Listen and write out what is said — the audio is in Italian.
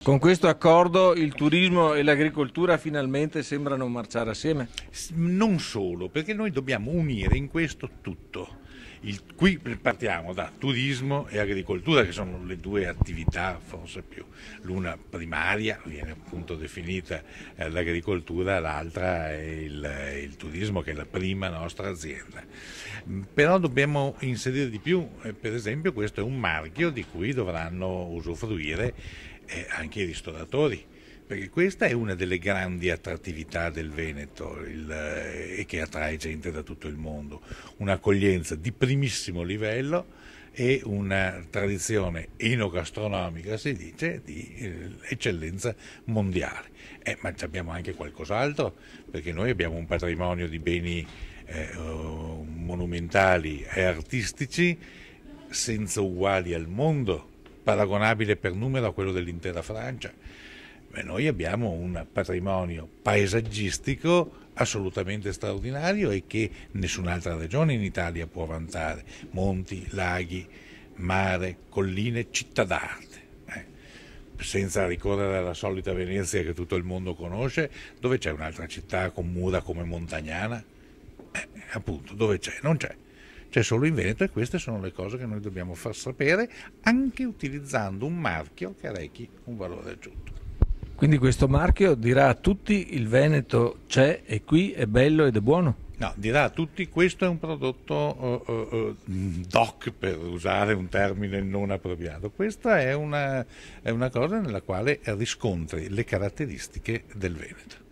Con questo accordo il turismo e l'agricoltura finalmente sembrano marciare assieme. Non solo, perché noi dobbiamo unire in questo tutto. Qui partiamo da turismo e agricoltura, che sono le due attività forse più, l'una primaria, viene appunto definita l'agricoltura, l'altra è il turismo, che è la prima nostra azienda. Però dobbiamo inserire di più, per esempio questo è un marchio di cui dovranno usufruire anche i ristoratori, perché questa è una delle grandi attrattività del Veneto e che attrae gente da tutto il mondo, un'accoglienza di primissimo livello e una tradizione enogastronomica, si dice, di eccellenza mondiale. Ma abbiamo anche qualcos'altro, perché noi abbiamo un patrimonio di beni monumentali e artistici senza uguali al mondo, paragonabile per numero a quello dell'intera Francia. Noi abbiamo un patrimonio paesaggistico assolutamente straordinario e che nessun'altra regione in Italia può vantare: monti, laghi, mare, colline, città d'arte. Senza ricorrere alla solita Venezia che tutto il mondo conosce, dove c'è un'altra città con mura come Montagnana? Appunto, dove c'è? Non c'è. C'è solo in Veneto, e queste sono le cose che noi dobbiamo far sapere, anche utilizzando un marchio che rechi un valore aggiunto. Quindi questo marchio dirà a tutti: il Veneto c'è, è qui, è bello ed è buono. No, dirà a tutti: questo è un prodotto DOC, per usare un termine non appropriato. Questa è una cosa nella quale riscontri le caratteristiche del Veneto.